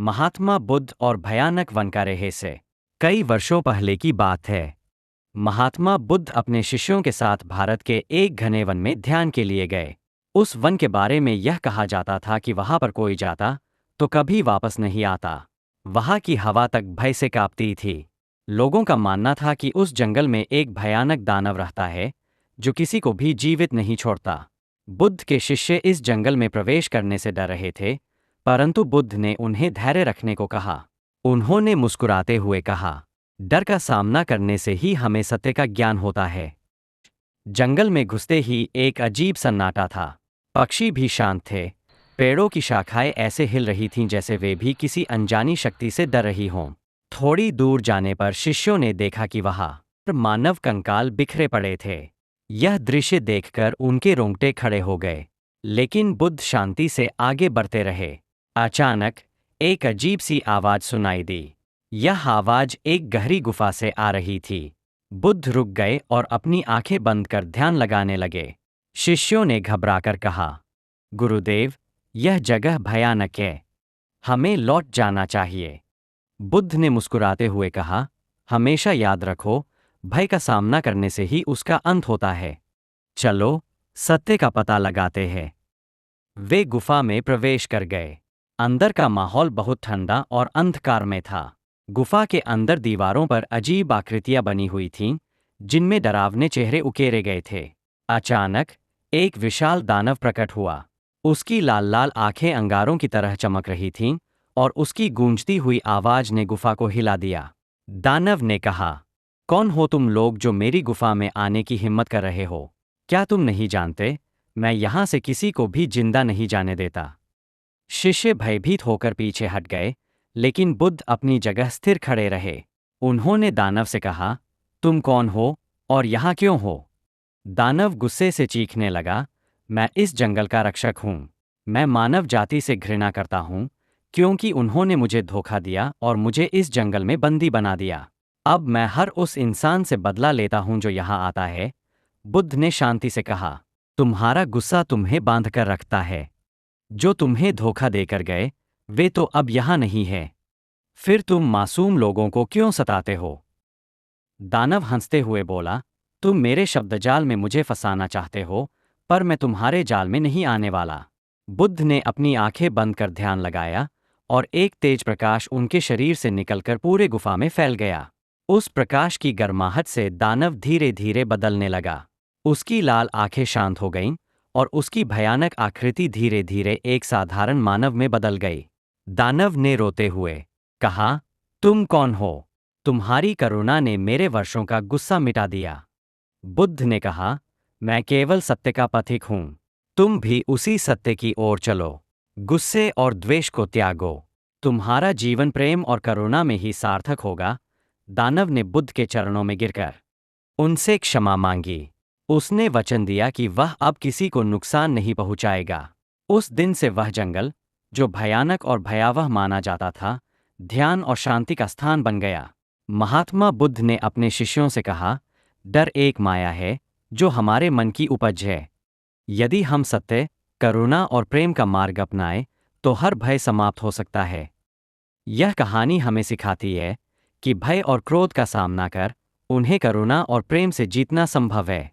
महात्मा बुद्ध और भयानक वन का रहस्य। कई वर्षों पहले की बात है। महात्मा बुद्ध अपने शिष्यों के साथ भारत के एक घने वन में ध्यान के लिए गए। उस वन के बारे में यह कहा जाता था कि वहां पर कोई जाता तो कभी वापस नहीं आता। वहां की हवा तक भय से कांपती थी। लोगों का मानना था कि उस जंगल में एक भयानक दानव रहता है जो किसी को भी जीवित नहीं छोड़ता। बुद्ध के शिष्य इस जंगल में प्रवेश करने से डर रहे थे, परंतु बुद्ध ने उन्हें धैर्य रखने को कहा। उन्होंने मुस्कुराते हुए कहा, डर का सामना करने से ही हमें सत्य का ज्ञान होता है। जंगल में घुसते ही एक अजीब सन्नाटा था। पक्षी भी शांत थे। पेड़ों की शाखाएं ऐसे हिल रही थीं जैसे वे भी किसी अनजानी शक्ति से डर रही हों। थोड़ी दूर जाने पर शिष्यों ने देखा कि वहां मानव कंकाल बिखरे पड़े थे। यह दृश्य देखकर उनके रोंगटे खड़े हो गए, लेकिन बुद्ध शांति से आगे बढ़ते रहे। अचानक एक अजीब सी आवाज सुनाई दी। यह आवाज एक गहरी गुफा से आ रही थी। बुद्ध रुक गए और अपनी आंखें बंद कर ध्यान लगाने लगे। शिष्यों ने घबराकर कहा, गुरुदेव, यह जगह भयानक है, हमें लौट जाना चाहिए। बुद्ध ने मुस्कुराते हुए कहा, हमेशा याद रखो, भय का सामना करने से ही उसका अंत होता है। चलो, सत्य का पता लगाते हैं। वे गुफा में प्रवेश कर गए। अंदर का माहौल बहुत ठंडा और अंधकारमय था। गुफा के अंदर दीवारों पर अजीब आकृतियां बनी हुई थीं, जिनमें डरावने चेहरे उकेरे गए थे। अचानक एक विशाल दानव प्रकट हुआ। उसकी लाल लाल आंखें अंगारों की तरह चमक रही थीं और उसकी गूंजती हुई आवाज ने गुफा को हिला दिया। दानव ने कहा, कौन हो तुम लोग जो मेरी गुफा में आने की हिम्मत कर रहे हो? क्या तुम नहीं जानते, मैं यहां से किसी को भी जिंदा नहीं जाने देता। शिष्य भयभीत होकर पीछे हट गए, लेकिन बुद्ध अपनी जगह स्थिर खड़े रहे। उन्होंने दानव से कहा, तुम कौन हो और यहाँ क्यों हो? दानव गुस्से से चीखने लगा, मैं इस जंगल का रक्षक हूँ। मैं मानव जाति से घृणा करता हूँ, क्योंकि उन्होंने मुझे धोखा दिया और मुझे इस जंगल में बंदी बना दिया। अब मैं हर उस इंसान से बदला लेता हूँ जो यहाँ आता है। बुद्ध ने शांति से कहा, तुम्हारा गुस्सा तुम्हें बांध कर रखता है। जो तुम्हें धोखा देकर गए, वे तो अब यहाँ नहीं है। फिर तुम मासूम लोगों को क्यों सताते हो? दानव हंसते हुए बोला, तुम मेरे शब्दजाल में मुझे फंसाना चाहते हो, पर मैं तुम्हारे जाल में नहीं आने वाला। बुद्ध ने अपनी आंखें बंद कर ध्यान लगाया और एक तेज प्रकाश उनके शरीर से निकलकर पूरे गुफा में फैल गया। उस प्रकाश की गर्माहट से दानव धीरे धीरे बदलने लगा। उसकी लाल आंखें शांत हो गईं और उसकी भयानक आकृति धीरे धीरे एक साधारण मानव में बदल गई। दानव ने रोते हुए कहा, तुम कौन हो? तुम्हारी करुणा ने मेरे वर्षों का गुस्सा मिटा दिया। बुद्ध ने कहा, मैं केवल सत्य का पथिक हूं। तुम भी उसी सत्य की ओर चलो। गुस्से और द्वेष को त्यागो। तुम्हारा जीवन प्रेम और करुणा में ही सार्थक होगा। दानव ने बुद्ध के चरणों में गिरकर उनसे क्षमा मांगी। उसने वचन दिया कि वह अब किसी को नुकसान नहीं पहुंचाएगा। उस दिन से वह जंगल, जो भयानक और भयावह माना जाता था, ध्यान और शांति का स्थान बन गया। महात्मा बुद्ध ने अपने शिष्यों से कहा, डर एक माया है जो हमारे मन की उपज है। यदि हम सत्य, करुणा और प्रेम का मार्ग अपनाएं, तो हर भय समाप्त हो सकता है। यह कहानी हमें सिखाती है कि भय और क्रोध का सामना कर उन्हें करुणा और प्रेम से जीतना संभव है।